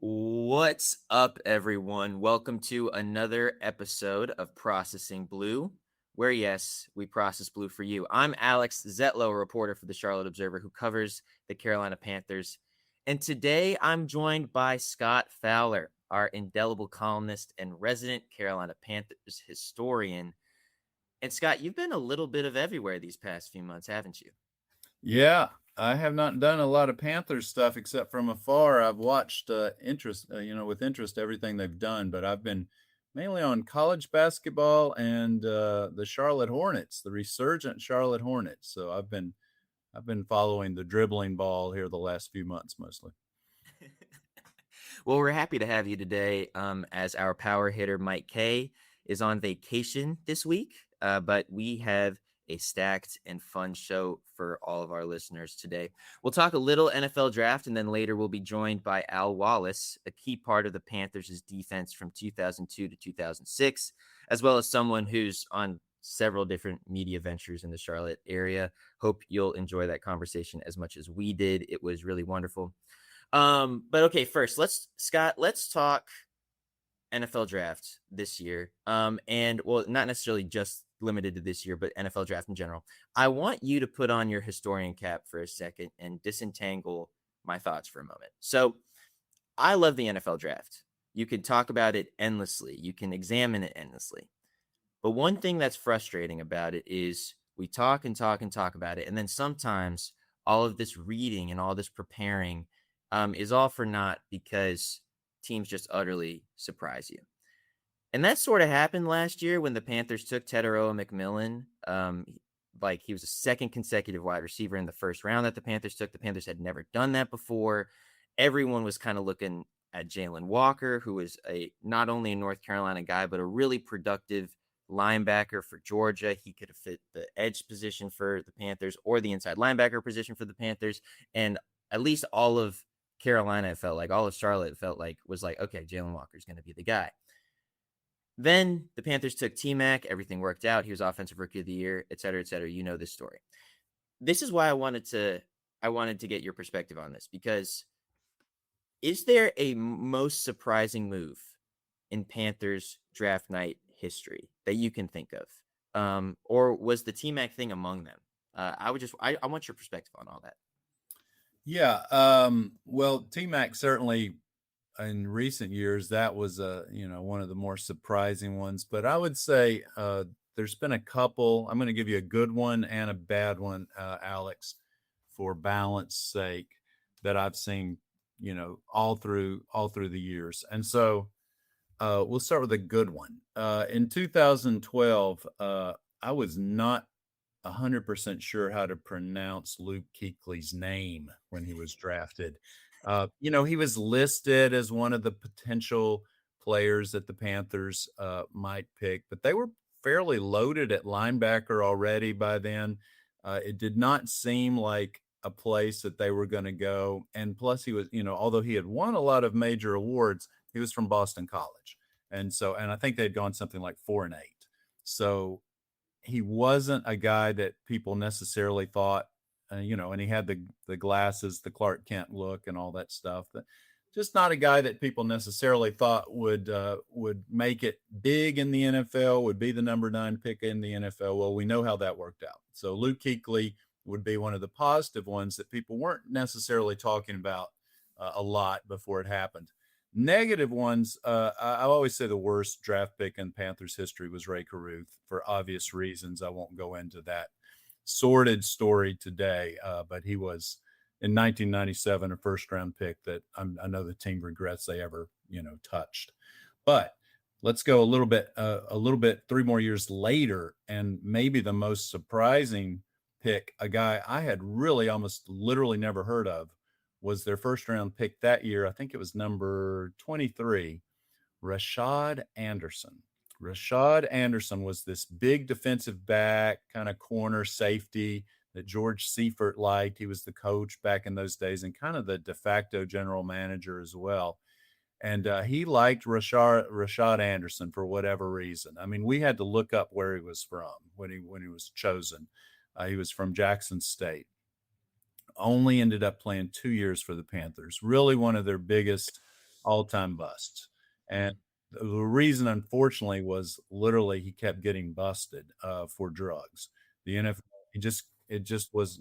What's up, everyone? Welcome to another episode of Processing Blue, where, yes, we process blue for you. I'm Alex Zietlow, a reporter for the Charlotte Observer who covers the Carolina Panthers. And today I'm joined by Scott Fowler, our indelible columnist and resident Carolina Panthers historian. And Scott, you've been a little bit of everywhere these past few months, haven't you? Yeah, I have not done a lot of Panthers stuff except from afar. I've watched with interest everything they've done, but I've been mainly on college basketball and the Charlotte Hornets, the resurgent Charlotte Hornets. So I've been following the dribbling ball here the last few months mostly. Well, we're happy to have you today as our power hitter, Mike K, is on vacation this week, but we have a stacked and fun show for all of our listeners today. We'll talk a little NFL draft, and then later we'll be joined by Al Wallace, a key part of the Panthers' defense from 2002 to 2006, as well as someone who's on several different media ventures in the Charlotte area. Hope you'll enjoy that conversation as much as we did. It was really wonderful. But okay, first, let's talk NFL draft this year. And well, not necessarily just limited to this year, but NFL draft in general. I want you to put on your historian cap for a second and disentangle my thoughts for a moment. So I love the NFL draft. You can talk about it endlessly. You can examine it endlessly. But one thing that's frustrating about it is we talk and talk and talk about it. And then sometimes all of this reading and all this preparing is all for naught because teams just utterly surprise you. And that sort of happened last year when the Panthers took Teteroa McMillan. Like he was a second consecutive wide receiver in the first round that the Panthers took. The Panthers had never done that before. Everyone was kind of looking at Jalen Walker, who was not only a North Carolina guy, but a really productive linebacker for Georgia. He could have fit the edge position for the Panthers or the inside linebacker position for the Panthers. And at least all of Carolina, it felt like, all of Charlotte felt like, was like, okay, Jalen Walker's going to be the guy. Then the Panthers took T-Mac. Everything worked out. He was Offensive Rookie of the Year, et cetera, et cetera. You know this story. This is why I wanted to get your perspective on this, because is there a most surprising move in Panthers draft night history that you can think of? Or was the T-Mac thing among them? I want your perspective on all that. Yeah, well, T-Mac certainly in recent years that was one of the more surprising ones, but I would say there's been a couple. I'm going to give you a good one and a bad one, Alex, for balance sake, that I've seen all through the years. And so we'll start with a good one. In 2012, I was not 100% sure how to pronounce Luke Kuechly's name when he was drafted. He was listed as one of the potential players that the Panthers might pick, but they were fairly loaded at linebacker already by then. It did not seem like a place that they were going to go. And plus, he was, although he had won a lot of major awards, he was from Boston College. And I think they'd gone something like 4-8. So he wasn't a guy that people necessarily thought, and he had the glasses, the Clark Kent look, and all that stuff. But just not a guy that people necessarily thought would make it big in the NFL, would be the number 9 pick in the NFL. Well, we know how that worked out. So Luke Kuechly would be one of the positive ones that people weren't necessarily talking about a lot before it happened. Negative ones, I always say the worst draft pick in Panthers history was Ray Caruth for obvious reasons. I won't go into that sordid story today, but he was in 1997 a first-round pick that I know the team regrets they ever touched. But let's go a little bit 3 more years later, and maybe the most surprising pick, a guy I had really almost literally never heard of, was their first round pick that year. I think it was number 23, Rashad Anderson. Rashad Anderson was this big defensive back, kind of corner safety that George Seifert liked. He was the coach back in those days and kind of the de facto general manager as well. And he liked Rashad Anderson for whatever reason. I mean, we had to look up where he was from when he was chosen. He was from Jackson State. Only ended up playing 2 years for the Panthers. Really one of their biggest all-time busts. And the reason, unfortunately, was literally he kept getting busted for drugs. The NFL, it just was,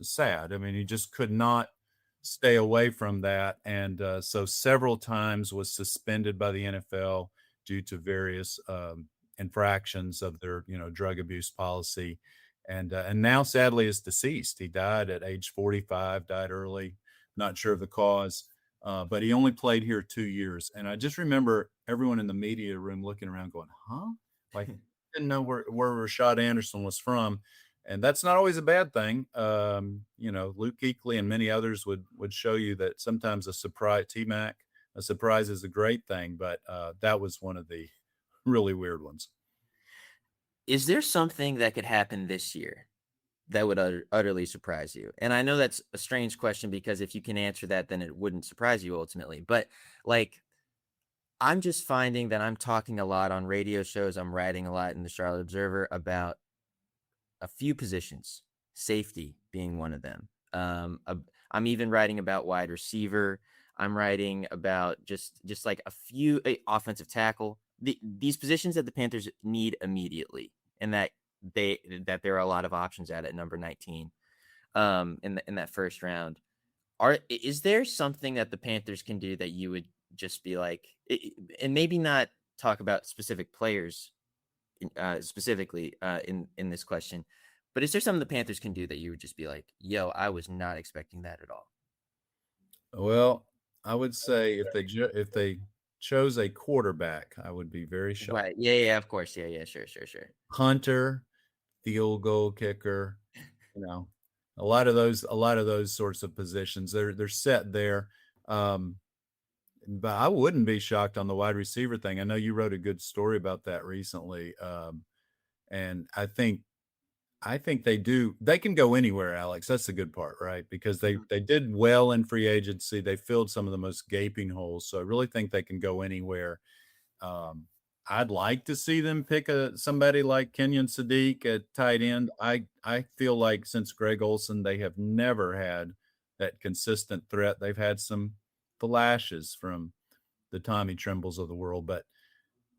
sad. I mean, he just could not stay away from that, and so several times was suspended by the NFL due to various infractions of their, drug abuse policy, and now sadly is deceased. He died at age 45, died early. Not sure of the cause. But he only played here 2 years, and I just remember everyone in the media room looking around going, "Huh?" Like, didn't know where Rashad Anderson was from, and that's not always a bad thing. Luke Kuechly and many others would show you that sometimes a surprise T-Mac, a surprise is a great thing, but that was one of the really weird ones. Is there something that could happen this year that would utterly surprise you? And I know that's a strange question because if you can answer that, then it wouldn't surprise you ultimately. But like, I'm just finding that I'm talking a lot on radio shows. I'm writing a lot in the Charlotte Observer about a few positions, safety being one of them. I'm even writing about wide receiver. I'm writing about just like a few offensive tackle. These positions that the Panthers need immediately, and that there are a lot of options at number 19 in that first round. Is there something that the Panthers can do that you would just be like, and maybe not talk about specific players specifically in this question, but is there something the Panthers can do that you would just be like, yo, I was not expecting that at all? Well, I would say if they chose a quarterback, I would be very shocked. Right. Yeah, of course. Yeah, sure. Hunter, field goal kicker, a lot of those sorts of positions, they're set there. But I wouldn't be shocked on the wide receiver thing. I know you wrote a good story about that recently. And I think they can go anywhere, Alex. That's the good part, right? Because they did well in free agency. They filled some of the most gaping holes. So I really think they can go anywhere. I'd like to see them pick somebody like Kenyon Sadiq at tight end. I feel like since Greg Olsen, they have never had that consistent threat. They've had some flashes from the Tommy Trembles of the world, but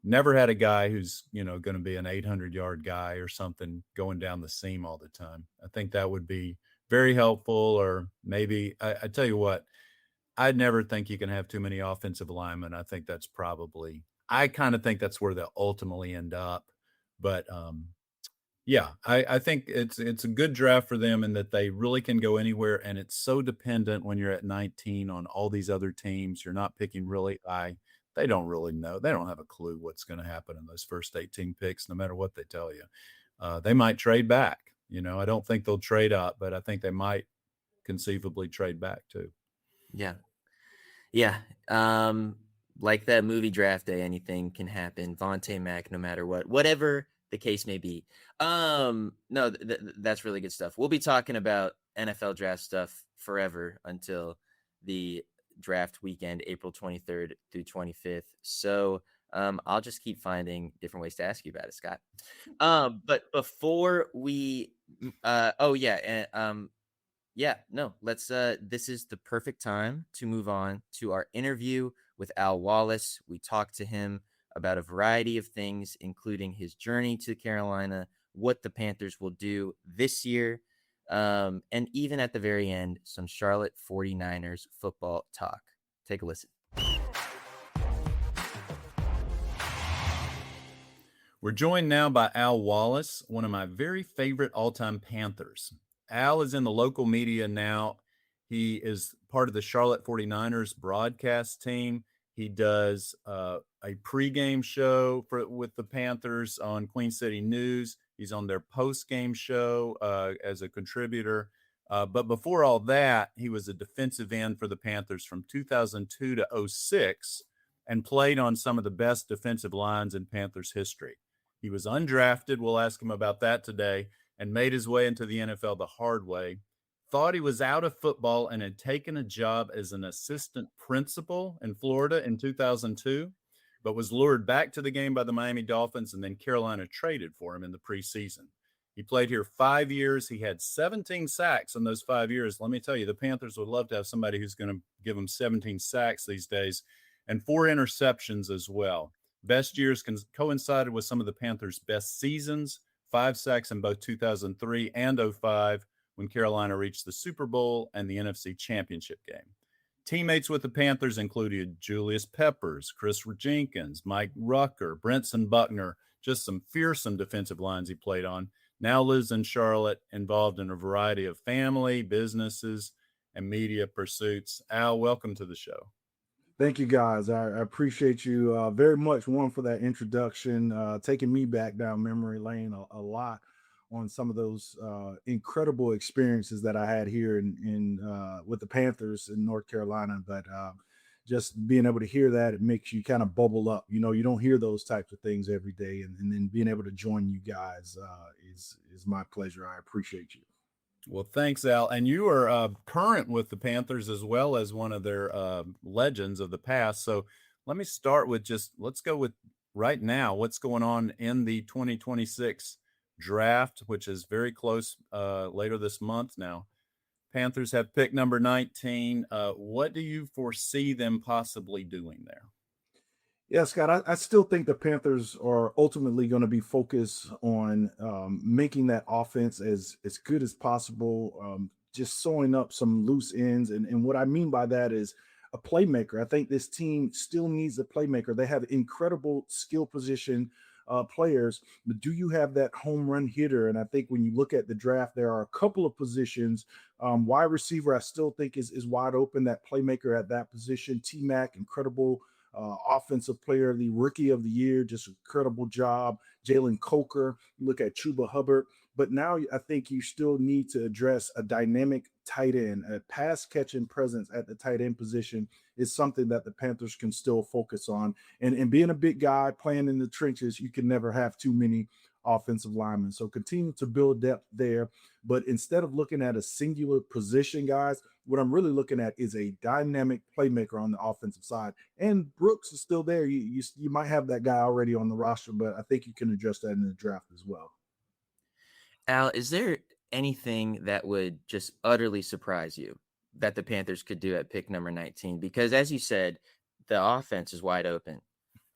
never had a guy who's, going to be an 800-yard guy or something going down the seam all the time. I think that would be very helpful. Or maybe I tell you what, I'd never think you can have too many offensive linemen. I kind of think that's where they'll ultimately end up. But yeah, I think it's a good draft for them in that they really can go anywhere. And it's so dependent when you're at 19 on all these other teams. You're not picking really high. They don't really know. They don't have a clue what's going to happen in those first 18 picks, no matter what they tell you. They might trade back. I don't think they'll trade up, but I think they might conceivably trade back too. Yeah. Like that movie Draft Day, anything can happen. Vontae Mack, no matter whatever the case may be. No, that's really good stuff. We'll be talking about NFL draft stuff forever until the draft weekend, April 23rd through 25th. So I'll just keep finding different ways to ask you about it, Scott. But before we, let's this is the perfect time to move on to our interview with Al Wallace. We talked to him about a variety of things, including his journey to Carolina, what the Panthers will do this year, and even at the very end, some Charlotte 49ers football talk. Take a listen. We're joined now by Al Wallace, one of my very favorite all-time Panthers. Al is in the local media now. He is part of the Charlotte 49ers broadcast team. He does a pregame show with the Panthers on Queen City News. He's on their postgame show as a contributor. But before all that, he was a defensive end for the Panthers from 2002 to 2006 and played on some of the best defensive lines in Panthers history. He was undrafted. We'll ask him about that today, and made his way into the NFL the hard way. Thought he was out of football and had taken a job as an assistant principal in Florida in 2002, but was lured back to the game by the Miami Dolphins, and then Carolina traded for him in the preseason. He played here 5 years. He had 17 sacks in those 5 years. Let me tell you, the Panthers would love to have somebody who's going to give them 17 sacks these days. and 4 interceptions as well. Best years coincided with some of the Panthers' best seasons, 5 sacks in both 2003 and '05 when Carolina reached the Super Bowl and the NFC Championship game. Teammates with the Panthers included Julius Peppers, Chris Jenkins, Mike Rucker, Brenson Buckner, just some fearsome defensive lines he played on. Now lives in Charlotte, involved in a variety of family, businesses, and media pursuits. Al, welcome to the show. Thank you, guys. I appreciate you very much. One, for that introduction, taking me back down memory lane a lot on some of those incredible experiences that I had here in with the Panthers in North Carolina. But just being able to hear that, it makes you kind of bubble up. You don't hear those types of things every day, and then being able to join you guys is my pleasure. I appreciate you. Well, thanks, Al. And you are current with the Panthers as well as one of their legends of the past. So let me start with let's go with right now. What's going on in the 2026 draft, which is very close later this month now. Panthers have pick number 19. What do you foresee them possibly doing there? Yeah, Scott, I still think the Panthers are ultimately going to be focused on making that offense as good as possible, just sewing up some loose ends. And what I mean by that is a playmaker. I think this team still needs a playmaker. They have incredible skill position players, but do you have that home run hitter? And I think when you look at the draft, there are a couple of positions. Wide receiver, I still think is wide open. That playmaker at that position. T-Mac, incredible offensive player, the rookie of the year, just incredible job. Jalen Coker, you look at Chuba Hubbard. But now I think you still need to address a dynamic tight end. A pass catching presence at the tight end position is something that the Panthers can still focus on. And being a big guy playing in the trenches, you can never have too many offensive linemen. So continue to build depth there. But instead of looking at a singular position, guys, what I'm really looking at is a dynamic playmaker on the offensive side. And Brooks is still there. You might have that guy already on the roster, but I think you can address that in the draft as well. Al, is there anything that would just utterly surprise you that the Panthers could do at pick number 19? Because as you said, the offense is wide open.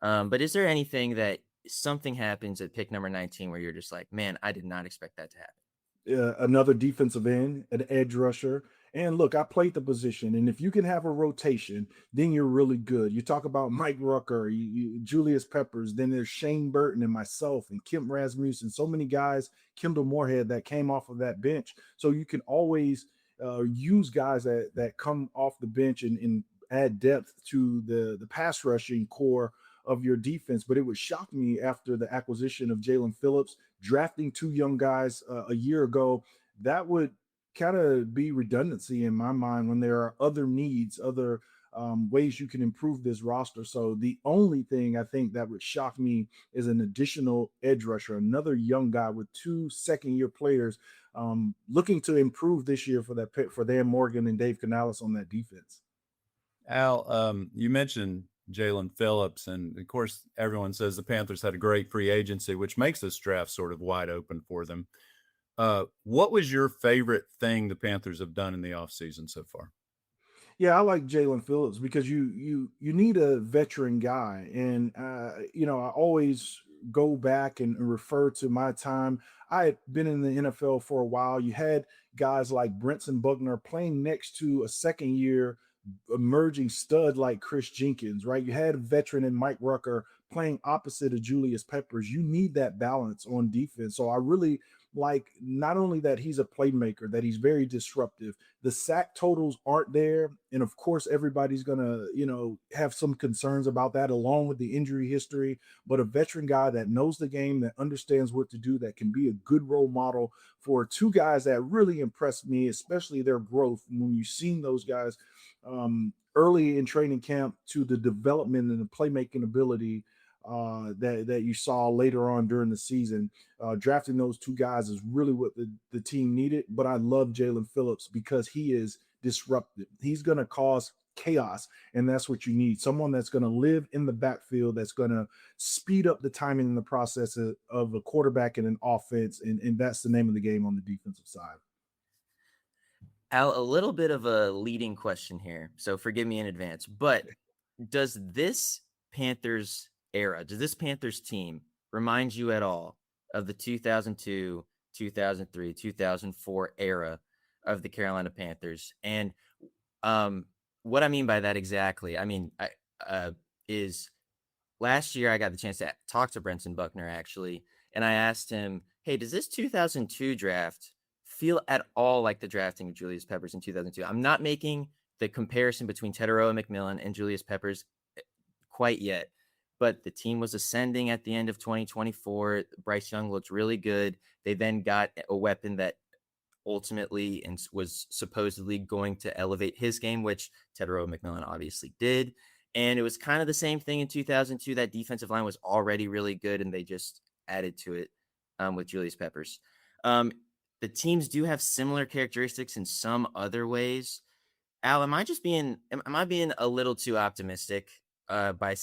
But is there anything that something happens at pick number 19 where you're just like, man, I did not expect that to happen? Another defensive end, an edge rusher. And look, I played the position, and if you can have a rotation, then you're really good. You talk about Mike Rucker, Julius Peppers, then there's Shane Burton and myself and Kim Rasmussen, so many guys, Kendall Moorhead, that came off of that bench. So you can always use guys that come off the bench and add depth to the pass rushing core of your defense. But it would shock me after the acquisition of Jalen Phillips, drafting 2 young guys a year ago. That would kind of be redundancy in my mind when there are other needs, other ways you can improve this roster. So the only thing I think that would shock me is an additional edge rusher, another young guy with 2 second-year players looking to improve this year for Dan Morgan and Dave Canales on that defense. Al, you mentioned Jalen Phillips, and of course, everyone says the Panthers had a great free agency, which makes this draft sort of wide open for them. What was your favorite thing the Panthers have done in the offseason so far? Yeah, I like Jalen Phillips because you need a veteran guy, and I always go back and refer to my time. I had been in the NFL for a while. You had guys like Brenson Buckner playing next to a second year emerging stud like Chris Jenkins, right? You had a veteran in Mike Rucker playing opposite of Julius Peppers. You need that balance on defense. So I really like not only that he's a playmaker, that he's very disruptive. The sack totals aren't there. And of course, everybody's going to, have some concerns about that along with the injury history. But a veteran guy that knows the game, that understands what to do, that can be a good role model for 2 guys that really impressed me, especially their growth. When you've seen those guys early in training camp to the development and the playmaking ability that you saw later on during the season. Drafting those 2 guys is really what the team needed. But I love Jalen Phillips because he is disruptive. He's going to cause chaos, and that's what you need. Someone that's going to live in the backfield, that's going to speed up the timing in the process of a quarterback and an offense, and that's the name of the game on the defensive side. Al, a little bit of a leading question here, so forgive me in advance, but does this Panthers era, does this Panthers team remind you at all of the 2002, 2003, 2004 era of the Carolina Panthers? And um, what I mean by that exactly, is last year I got the chance to talk to Brenton Buckner actually, and I asked him, "Hey, does this 2002 draft feel at all like the drafting of Julius Peppers in 2002?" I'm not making the comparison between Teteroa McMillan and Julius Peppers quite yet, but the team was ascending at the end of 2024. Bryce Young looked really good. They then got a weapon that ultimately and was supposedly going to elevate his game, which Teteroa McMillan obviously did. And it was kind of the same thing in 2002. That defensive line was already really good, and they just added to it with Julius Peppers. Um, the teams do have similar characteristics in some other ways. Al, am I being a little too optimistic by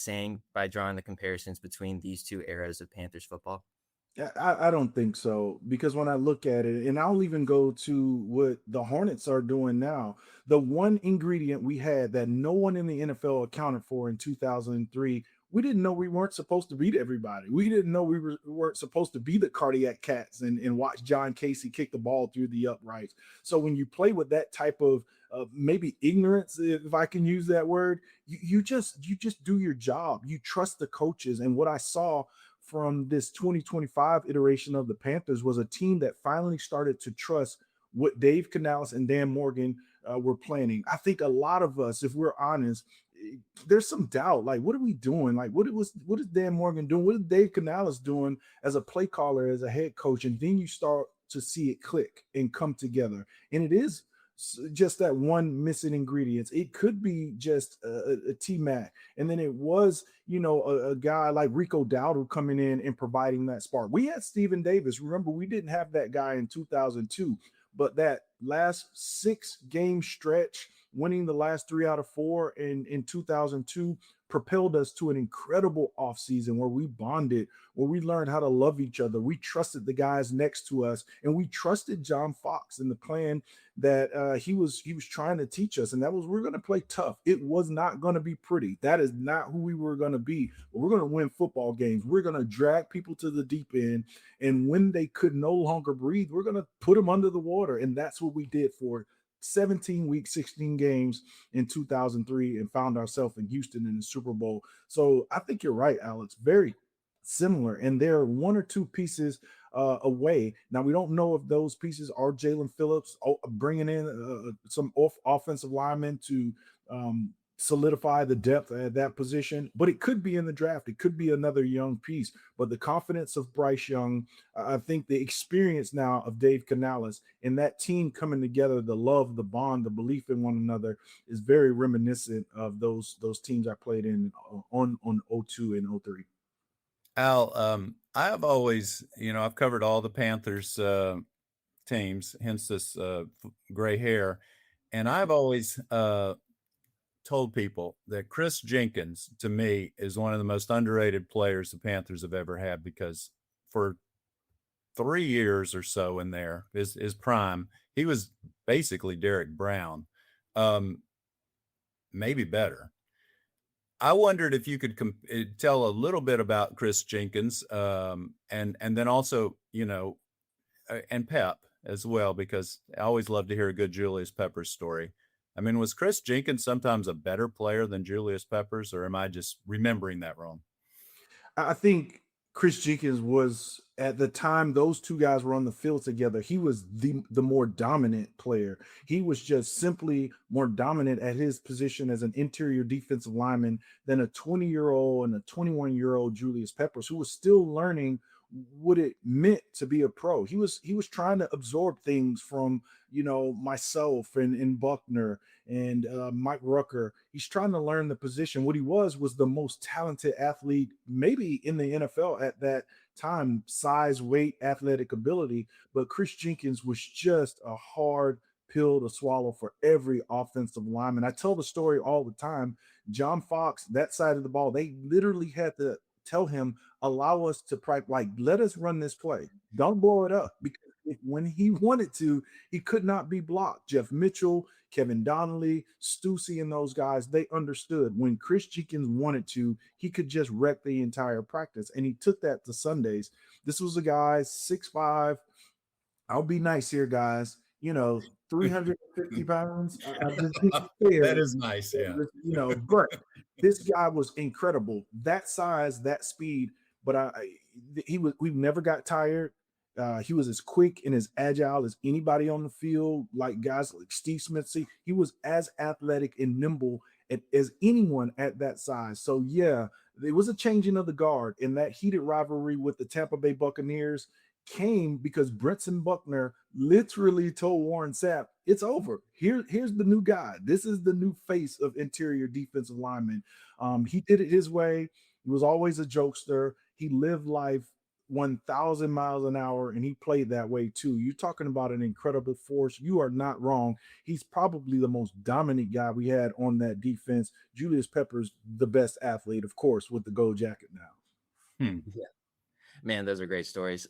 drawing the comparisons between these two eras of Panthers football? I don't think so, because when I look at it, and I'll even go to what the Hornets are doing now, the one ingredient we had that no one in the NFL accounted for in 2003, we didn't know we weren't supposed to beat everybody. We didn't know weren't supposed to be the cardiac cats and watch John Casey kick the ball through the uprights. So when you play with that type of maybe ignorance, if I can use that word, you just do your job. You trust the coaches. And what I saw from this 2025 iteration of the Panthers was a team that finally started to trust what Dave Canales and Dan Morgan were planning. I think a lot of us, if we're honest, there's some doubt. Like, what are we doing? Like, what is Dan Morgan doing? What is Dave Canales doing as a play caller, as a head coach? And then you start to see it click and come together. And it is just that one missing ingredient. It could be just a T-Mac. And then it was, a guy like Rico Dowdle coming in and providing that spark. We had Stephen Davis. Remember, we didn't have that guy in 2002, but that last 6-game stretch, winning the last 3 out of 4 in 2002, propelled us to an incredible offseason where we bonded, where we learned how to love each other. We trusted the guys next to us, and we trusted John Fox and the plan that he was trying to teach us, and that was, we're going to play tough. It was not going to be pretty. That is not who we were going to be. But we're going to win football games. We're going to drag people to the deep end, and when they could no longer breathe, we're going to put them under the water, and that's what we did for 17 weeks, 16 games in 2003, and found ourselves in Houston in the Super Bowl. So I think you're right, Alex. Very similar, and there are one or two pieces away. Now we don't know if those pieces are Jalen Phillips bringing in some offensive linemen to solidify the depth at that position, but it could be in the draft. It could be another young piece. But the confidence of Bryce Young, I think the experience now of Dave Canales and that team coming together, the love, the bond, the belief in one another is very reminiscent of those teams I played in on 02 and 03. Al, I have always, I've covered all the Panthers teams, hence this gray hair. And I've always told people that Chris Jenkins, to me, is one of the most underrated players the Panthers have ever had, because for 3 years or so in there, his prime, he was basically Derek Brown, maybe better. I wondered if you could tell a little bit about Chris Jenkins, and then also, and Pep as well, because I always love to hear a good Julius Peppers story. I mean, was Chris Jenkins sometimes a better player than Julius Peppers, or am I just remembering that wrong? I think Chris Jenkins was, at the time those two guys were on the field together, he was the more dominant player. He was just simply more dominant at his position as an interior defensive lineman than a 20-year-old and a 21-year-old Julius Peppers, who was still learning what it meant to be a pro. He was trying to absorb things from myself and Buckner and Mike Rucker. He's trying to learn the position. What he was the most talented athlete maybe in the NFL at that time, size, weight, athletic ability. But Chris Jenkins was just a hard pill to swallow for every offensive lineman. I tell the story all the time. John Fox, that side of the ball, they literally had to tell him, allow us to let us run this play. Don't blow it up, because when he wanted to, he could not be blocked. Jeff Mitchell, Kevin Donnelly, Stussy, and those guys, they understood when Chris Jenkins wanted to, he could just wreck the entire practice. And he took that to Sundays. This was a guy 6'5". I'll be nice here, guys. 350 pounds. I'm just being That fair. is nice. Yeah. But this guy was incredible. That size, that speed. But we never got tired. He was as quick and as agile as anybody on the field, like guys like Steve Smith. See, he was as athletic and nimble as anyone at that size. So yeah, there was a changing of the guard, in that heated rivalry with the Tampa Bay Buccaneers came because Brenton Buckner literally told Warren Sapp, it's over. Here's the new guy. This is the new face of interior defensive lineman. He did it his way. He was always a jokester. He lived life 1,000 miles an hour, and he played that way too. You're talking about an incredible force. You are not wrong. He's probably the most dominant guy we had on that defense. Julius Peppers, the best athlete, of course, with the gold jacket now. Yeah. Man, those are great stories.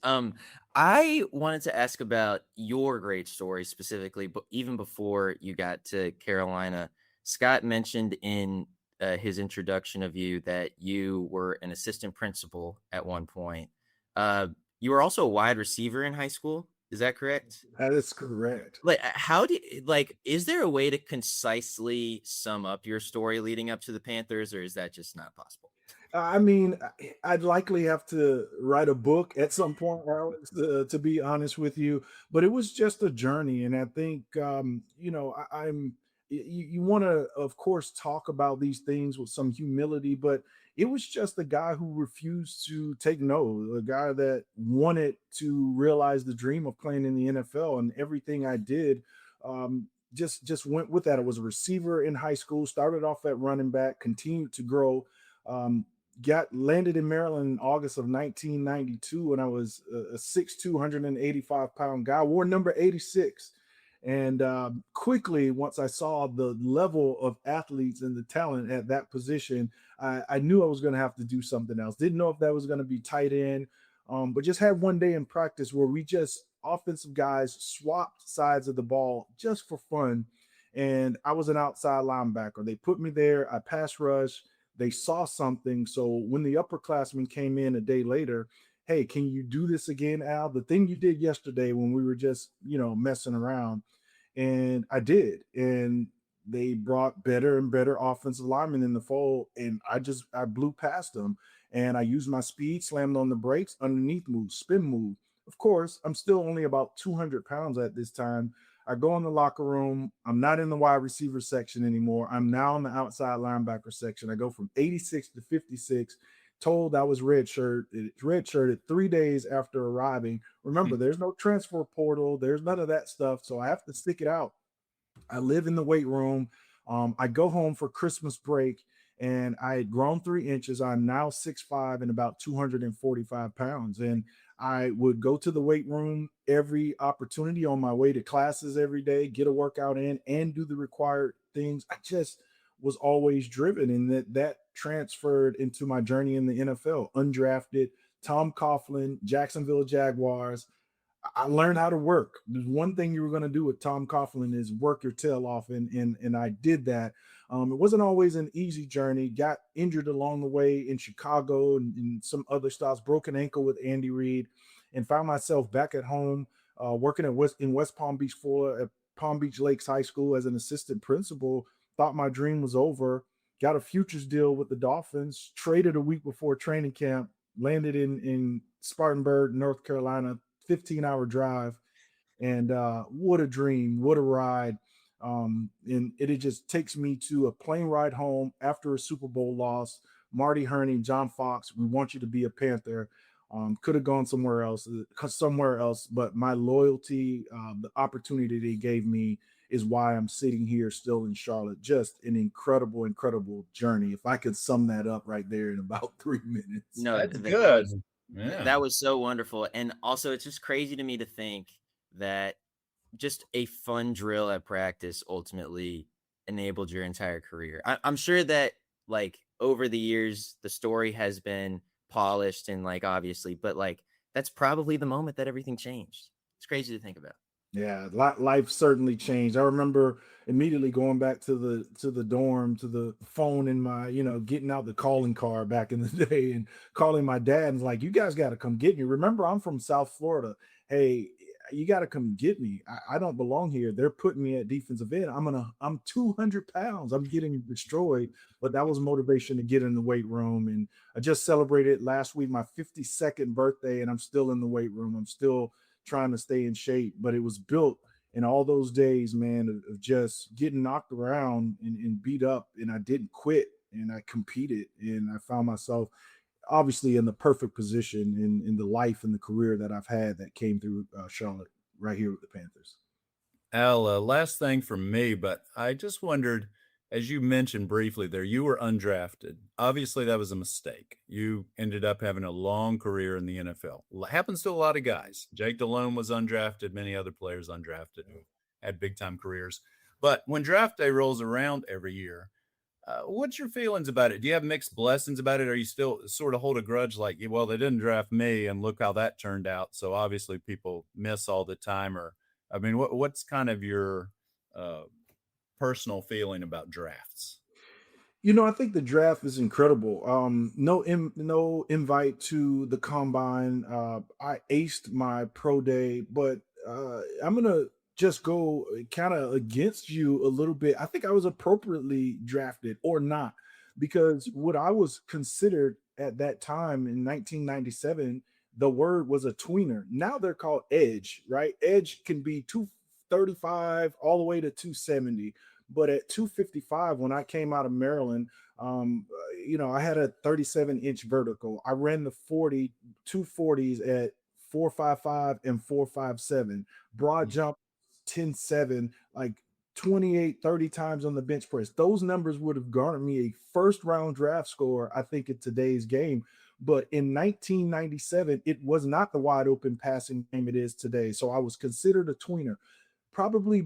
I wanted to ask about your great story specifically, but even before you got to Carolina, Scott mentioned in his introduction of you that you were an assistant principal at one point. You were also a wide receiver in high school. Is that correct? That is correct. Is there a way to concisely sum up your story leading up to the Panthers, or is that just not possible? I mean, I'd likely have to write a book at some point, Alex, to be honest with you. But it was just a journey, and I think I'm. You want to, of course, talk about these things with some humility, but it was just a guy who refused to take no, a guy that wanted to realize the dream of playing in the NFL, and everything I did. Just went with that. I was a receiver in high school, started off at running back, continued to grow. Landed in Maryland in August of 1992 when I was a 6'2", 185-pound guy, wore number 86. And quickly, once I saw the level of athletes and the talent at that position, I knew I was going to have to do something else. Didn't know if that was going to be tight end, but just had one day in practice where we just, offensive guys, swapped sides of the ball just for fun. And I was an outside linebacker. They put me there. I pass rush. They saw something. So when the upperclassmen came in a day later, hey, can you do this again, Al? The thing you did yesterday when we were just, messing around. And I did. And they brought better and better offensive linemen in the fold. And I blew past them. And I used my speed, slammed on the brakes, underneath move, spin move. Of course, I'm still only about 200 pounds at this time. I go in the locker room. I'm not in the wide receiver section anymore. I'm now in the outside linebacker section. I go from 86 to 56. Told I was redshirted 3 days after arriving. Remember, there's no transfer portal. There's none of that stuff. So I have to stick it out. I live in the weight room. I go home for Christmas break, and I had grown 3 inches. I'm now 6'5" and about 245 pounds. And I would go to the weight room every opportunity on my way to classes every day, get a workout in, and do the required things. I just was always driven, and that transferred into my journey in the NFL. Undrafted, Tom Coughlin, Jacksonville Jaguars. I learned how to work. There's one thing you were going to do with Tom Coughlin is work your tail off, and I did that. It wasn't always an easy journey. Got injured along the way in Chicago and some other stops. Broken ankle with Andy Reid, and found myself back at home working in West Palm Beach, Florida, at Palm Beach Lakes High School as an assistant principal. Thought my dream was over. Got a futures deal with the Dolphins. Traded a week before training camp. Landed in Spartanburg, North Carolina. 15-hour drive, and what a dream, what a ride. And it just takes me to a plane ride home after a Super Bowl loss. Marty Herney, John Fox, we want you to be a Panther. Could have gone somewhere else, but my loyalty, the opportunity they gave me is why I'm sitting here still in Charlotte. Just an incredible, incredible journey. If I could sum that up right there in about 3 minutes. No, That's good. That was so wonderful. And also, it's just crazy to me to think that just a fun drill at practice ultimately enabled your entire career. I'm sure that, like, over the years, the story has been polished and, like, obviously, but, like, that's probably the moment that everything changed. It's crazy to think about. Yeah, life certainly changed. I remember immediately going back to the dorm, to the phone in my, getting out the calling card back in the day and calling my dad and like, you guys got to come get me. Remember, I'm from South Florida. Hey, you got to come get me. I don't belong here. They're putting me at defensive end. I'm 200 pounds. I'm getting destroyed. But that was motivation to get in the weight room. And I just celebrated last week my 52nd birthday, and I'm still in the weight room. I'm still trying to stay in shape, but it was built in all those days, man, of just getting knocked around and beat up. And I didn't quit, and I competed, and I found myself obviously in the perfect position in the life and the career that I've had that came through Charlotte right here with the Panthers. Al, last thing from me, but I just wondered, as you mentioned briefly there, you were undrafted. Obviously, that was a mistake. You ended up having a long career in the NFL. Happens to a lot of guys. Jake Delhomme was undrafted, many other players undrafted who had big time careers. But when draft day rolls around every year, what's your feelings about it? Do you have mixed blessings about it? Or you still sort of hold a grudge like, well, they didn't draft me and look how that turned out. So obviously people miss all the time. Or, I mean, what's kind of your uh, personal feeling about drafts? I think the draft is incredible. No invite to the combine. I aced my pro day, but I'm gonna just go kind of against you a little bit. I think I was appropriately drafted or not, because what I was considered at that time in 1997, the word was a tweener. Now they're called edge, right? Edge can be 235 all the way to 270. But at 255, when I came out of Maryland, I had a 37-inch vertical. I ran the 240s at 455 and 457. Broad Yeah. jump 10-7, like 28, 30 times on the bench press. Those numbers would have garnered me a first round draft score, I think, in today's game. But in 1997, it was not the wide open passing game it is today. So I was considered a tweener, probably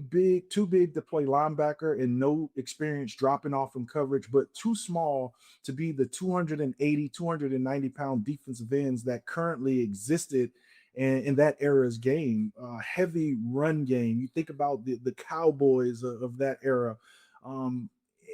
too big to play linebacker and no experience dropping off from coverage, but too small to be the 280, 290-pound defensive ends that currently existed in that era's game. Heavy run game. You think about the Cowboys of that era. Um,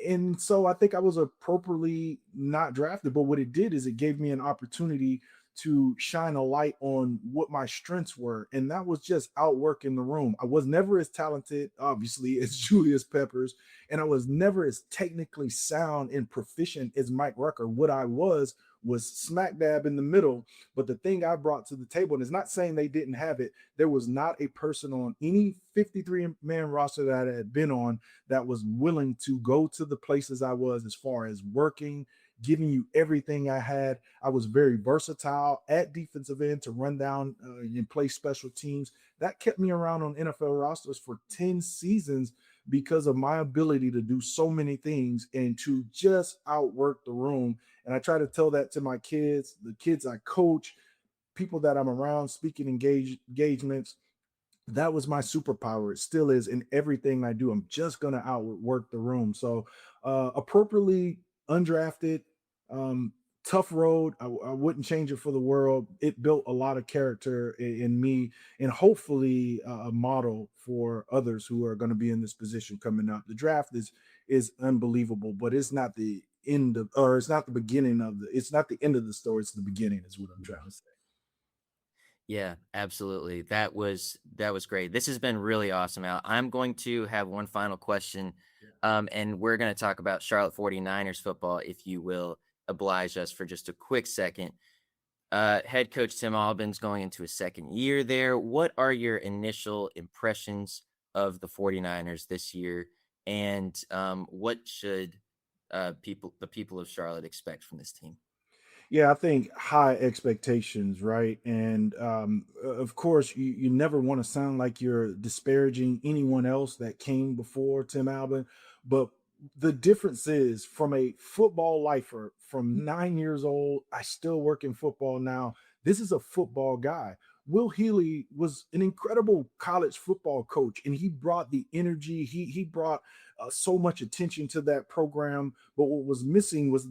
and so I think I was appropriately not drafted, but what it did is it gave me an opportunity to shine a light on what my strengths were. And that was just outwork in the room. I was never as talented, obviously, as Julius Peppers, and I was never as technically sound and proficient as Mike Rucker. What I was smack dab in the middle. But the thing I brought to the table, and it's not saying they didn't have it, there was not a person on any 53-man roster that I had been on that was willing to go to the places I was as far as working, giving you everything I had. I was very versatile at defensive end to run down and play special teams. That kept me around on NFL rosters for 10 seasons because of my ability to do so many things and to just outwork the room. And I try to tell that to my kids, the kids I coach, people that I'm around, speaking engagements. That was my superpower. It still is in everything I do. I'm just going to outwork the room. So appropriately undrafted, um, tough road. I wouldn't change it for the world. It built a lot of character in me, and hopefully a model for others who are going to be in this position coming up. The draft is unbelievable, but it's not the end of, or it's not the beginning of it's not the end of the story. It's the beginning, is what I'm trying to say. Yeah, absolutely. That was great. This has been really awesome, Al. I'm going to have one final question, and we're going to talk about Charlotte 49ers football, if you will oblige us for just a quick second. Head coach Tim Albin's going into his second year there. What are your initial impressions of the 49ers this year, and what should the people of Charlotte expect from this team? Yeah, I think high expectations, right? And of course, you never want to sound like you're disparaging anyone else that came before Tim Albin. But the difference is, from a football lifer from 9 years old, I still work in football now. This is a football guy. Will Healy was an incredible college football coach, and he brought the energy. He brought so much attention to that program. But what was missing was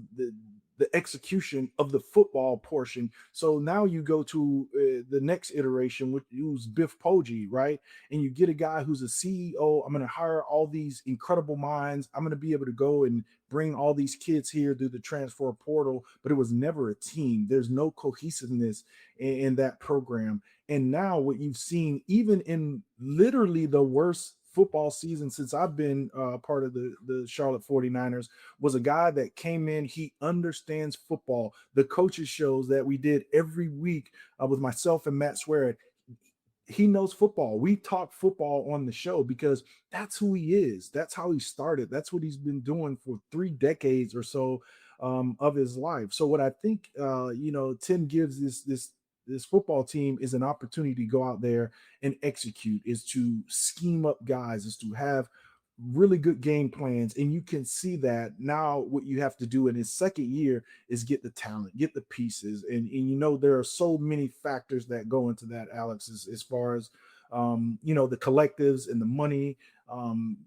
the execution of the football portion. So now you go to the next iteration, which was Biff Poggi, right? And you get a guy who's a CEO. I'm going to hire all these incredible minds. I'm going to be able to go and bring all these kids here through the transfer portal, but it was never a team. There's no cohesiveness in that program. And now what you've seen, even in literally the worst football season since I've been part of the Charlotte 49ers, was a guy that came in. He understands football. The coaches shows that we did every week with myself and Matt Swear, he knows football. We talk football on the show because that's who he is. That's how he started. That's what he's been doing for 3 decades or so of his life. So what I think, Tim gives this football team is an opportunity to go out there and execute, is to scheme up guys, is to have really good game plans. And you can see that now what you have to do in his second year is get the talent, get the pieces. And there are so many factors that go into that, Alex, as far as, the collectives and the money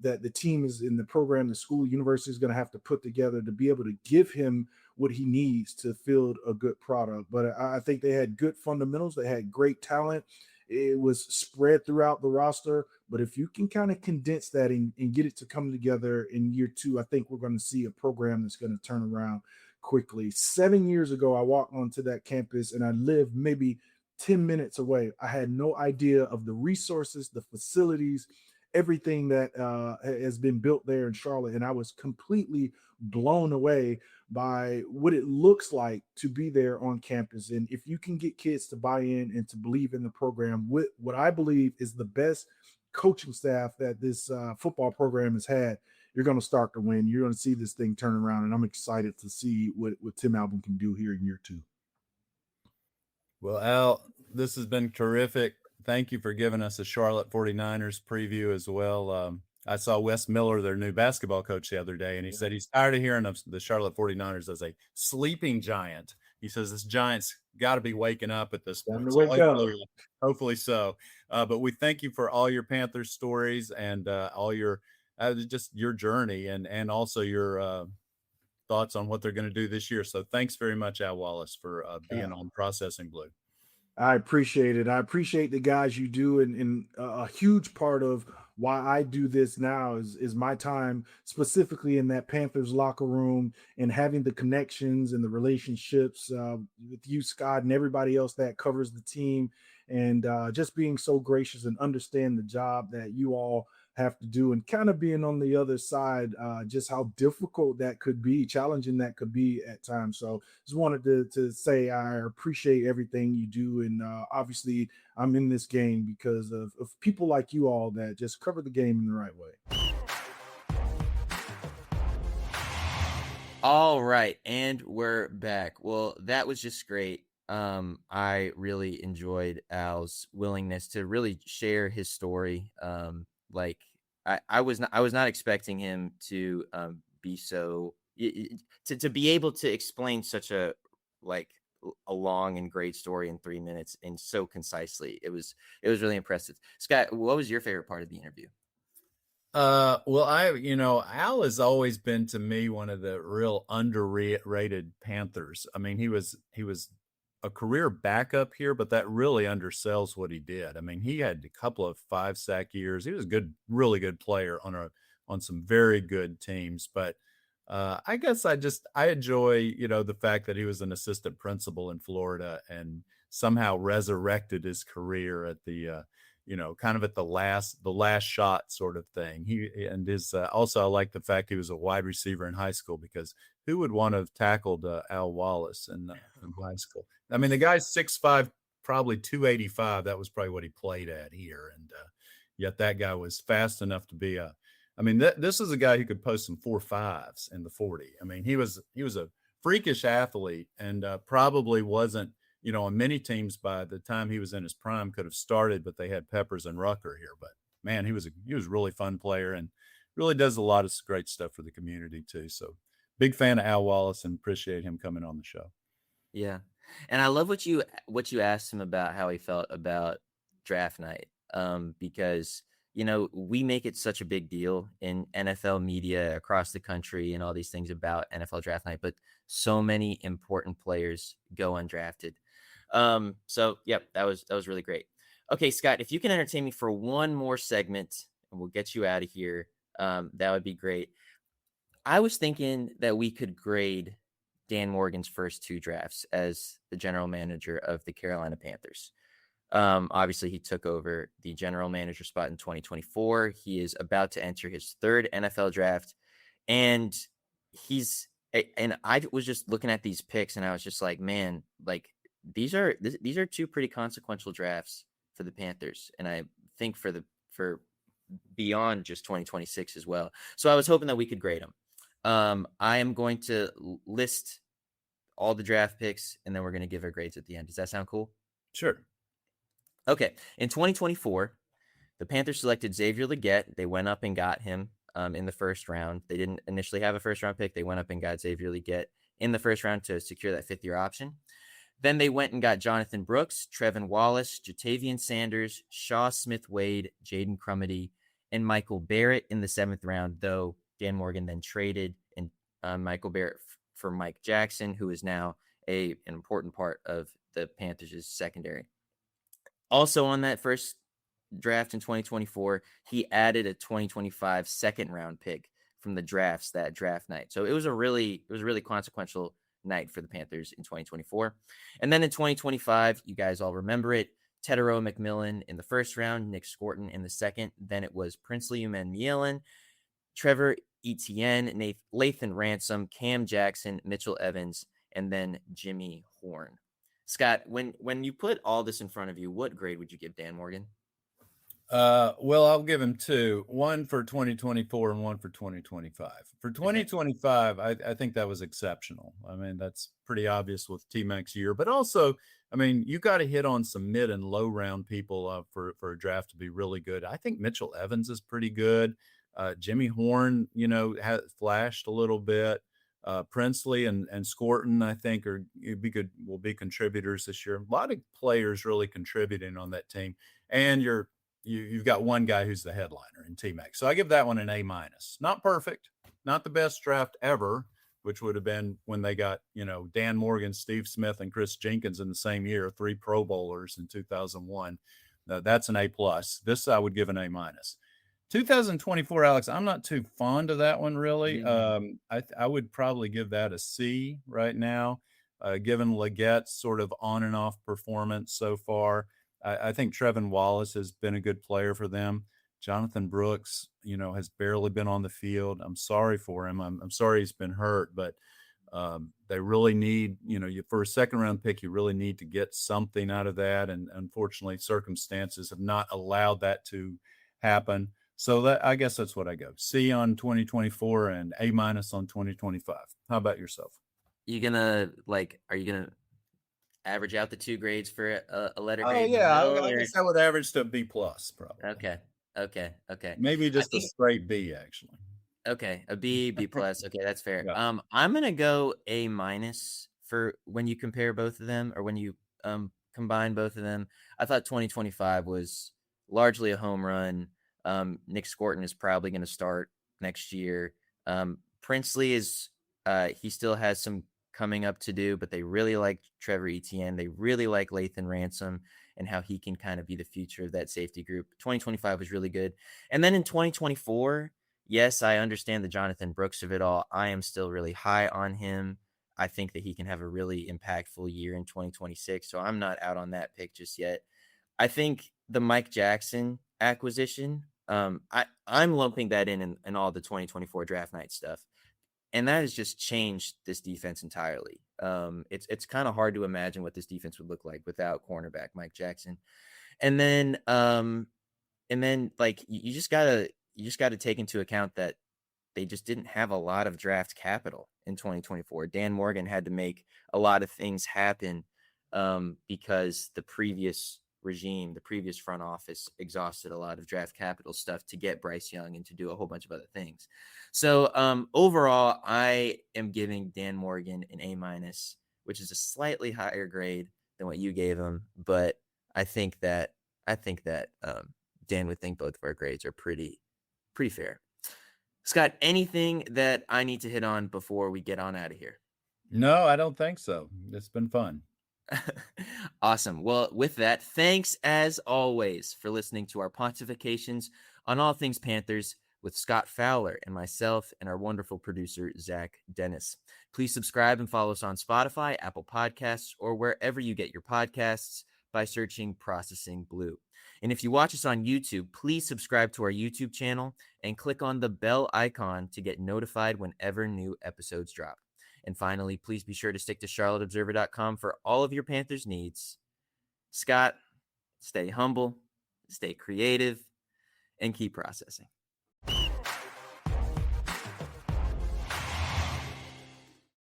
that the team is in, the program, the school, university is going to have to put together to be able to give him what he needs to field a good product. But I think they had good fundamentals. They had great talent. It was spread throughout the roster. But if you can kind of condense that and get it to come together in year two, I think we're going to see a program that's going to turn around quickly. 7 years ago, I walked onto that campus and I lived maybe 10 minutes away. I had no idea of the resources, the facilities, everything that has been built there in Charlotte. And I was completely blown away by what it looks like to be there on campus. And if you can get kids to buy in and to believe in the program, with what I believe is the best coaching staff that this football program has had, you're going to start to win. You're going to see this thing turn around. And I'm excited to see what Tim Albin can do here in year two. Well, Al, this has been terrific. Thank you for giving us a Charlotte 49ers preview as well. I saw Wes Miller, their new basketball coach, the other day, and he said he's tired of hearing of the Charlotte 49ers as a sleeping giant. He says this Giants got to be waking up at this point. So hopefully so. But we thank you for all your Panthers stories and all your just your journey and also your thoughts on what they're going to do this year. So thanks very much, Al Wallace, for being on Processing Blue. I appreciate it. I appreciate the guys you do. And a huge part of why I do this now is my time specifically in that Panthers locker room and having the connections and the relationships with you, Scott, and everybody else that covers the team, and just being so gracious and understand the job that you all have to do, and kind of being on the other side, just how difficult that could be, challenging that could be at times. So just wanted to say I appreciate everything you do. And obviously I'm in this game because of people like you all that just cover the game in the right way. All right. And we're back. Well, that was just great. I really enjoyed Al's willingness to really share his story. I was not expecting him to be so to be able to explain such a long and great story in 3 minutes and so concisely. It was really impressive. Scott, what was your favorite part of the interview? Well, Al has always been to me one of the real underrated Panthers. I mean, he was a career backup here, but that really undersells what he did. I mean, he had a couple of 5-sack years. He was a really good player on some very good teams. But I guess I enjoy, the fact that he was an assistant principal in Florida and somehow resurrected his career at the, kind of at the last shot sort of thing. Also, I like the fact he was a wide receiver in high school, because who would want to have tackled Al Wallace in high school? I mean, the guy's 6'5", probably 285. That was probably what he played at here. And yet that guy was fast enough to be this is a guy who could post some 4.5s in the 40. I mean, he was a freakish athlete, and probably wasn't, on many teams by the time he was in his prime could have started, but they had Peppers and Rucker here. But man, he was a really fun player and really does a lot of great stuff for the community too. So big fan of Al Wallace and appreciate him coming on the show. Yeah. And I love what you asked him about how he felt about draft night. Because we make it such a big deal in NFL media across the country and all these things about NFL draft night, but so many important players go undrafted. So yep, that was really great. Okay, Scott, if you can entertain me for one more segment and we'll get you out of here, that would be great. I was thinking that we could grade Dan Morgan's first two drafts as the general manager of the Carolina Panthers. Obviously, he took over the general manager spot in 2024. He is about to enter his third NFL draft, and and I was just looking at these picks, and I was just like, man, like these are two pretty consequential drafts for the Panthers, and I think for beyond just 2026 as well. So I was hoping that we could grade them. I am going to list all the draft picks, and then we're going to give our grades at the end. Does that sound cool? Sure. Okay. In 2024, the Panthers selected Xavier Legette. They went up and got him in the first round. They didn't initially have a first round pick. They went up and got Xavier Legette in the first round to secure that fifth-year option. Then they went and got Jonathan Brooks, Trevin Wallace, Jatavian Sanders, Shaw Smith-Wade, Jaden Crumedy, and Michael Barrett in the seventh round, though Dan Morgan then traded Michael Barrett for Mike Jackson, who is now an important part of the Panthers' secondary. Also on that first draft in 2024, he added a 2025 second round pick from the drafts that draft night. So it was a really consequential night for the Panthers in 2024. And then in 2025, you guys all remember it, Tedero McMillan in the first round, Nick Scorton in the second. Then it was Princely Umanmielen, Trevor Etienne, Lathan Ransom, Cam Jackson, Mitchell Evans, and then Jimmy Horn. Scott, when you put all this in front of you, what grade would you give Dan Morgan? Well, I'll give him two, one for 2024 and one for 2025. For 2025, I think that was exceptional. I mean, that's pretty obvious with T-Mac's year, but also, I mean, you got to hit on some mid and low round people for a draft to be really good. I think Mitchell Evans is pretty good. Jimmy Horn, has flashed a little bit. Princely and Scorton, I think, will be contributors this year. A lot of players really contributing on that team, and you've got one guy who's the headliner in T-Mac. So I give that one an A-. Not perfect, not the best draft ever, which would have been when they got Dan Morgan, Steve Smith, and Chris Jenkins in the same year, 3 Pro Bowlers in 2001. That's an A+. This I would give an A-. 2024, Alex, I'm not too fond of that one, really. Mm-hmm. I would probably give that a C right now, given Legette's sort of on and off performance so far. I think Trevin Wallace has been a good player for them. Jonathan Brooks, has barely been on the field. I'm sorry for him. I'm sorry he's been hurt, but they really need, for a second round pick, you really need to get something out of that. And unfortunately, circumstances have not allowed that to happen. So I guess that's what I go. C on 2024 and A- on 2025. How about yourself? Are you gonna average out the two grades for a letter grade? Oh yeah, I guess I would average to a B+, probably. Okay. Maybe just a straight B, actually. Okay, a B+. Okay, that's fair. Yeah. I'm gonna go A- for when you compare both of them, or when you combine both of them. I thought 2025 was largely a home run. Nick Scorton is probably going to start next year. Princely is he still has some coming up to do, but they really like Trevor Etienne. They really like Lathan Ransom and how he can kind of be the future of that safety group. 2025 was really good. And then in 2024, yes, I understand the Jonathan Brooks of it all. I am still really high on him. I think that he can have a really impactful year in 2026. So I'm not out on that pick just yet. I think the Mike Jackson acquisition, I'm lumping that in all the 2024 draft night stuff. And that has just changed this defense entirely. It's kind of hard to imagine what this defense would look like without cornerback Mike Jackson. And then like you just gotta take into account that they just didn't have a lot of draft capital in 2024. Dan Morgan had to make a lot of things happen because the previous regime, the previous front office exhausted a lot of draft capital stuff to get Bryce Young and to do a whole bunch of other things. So overall, I am giving Dan Morgan an A-, which is a slightly higher grade than what you gave him. But I think that Dan would think both of our grades are pretty fair. Scott, anything that I need to hit on before we get on out of here? No, I don't think so. It's been fun. Awesome. Well, with that, thanks as always for listening to our pontifications on all things Panthers with Scott Fowler and myself and our wonderful producer, Zach Dennis. Please subscribe and follow us on Spotify, Apple Podcasts, or wherever you get your podcasts by searching Processing Blue. And if you watch us on YouTube, please subscribe to our YouTube channel and click on the bell icon to get notified whenever new episodes drop. And finally, please be sure to stick to charlotteobserver.com for all of your Panthers needs. Scott, stay humble, stay creative, and keep processing.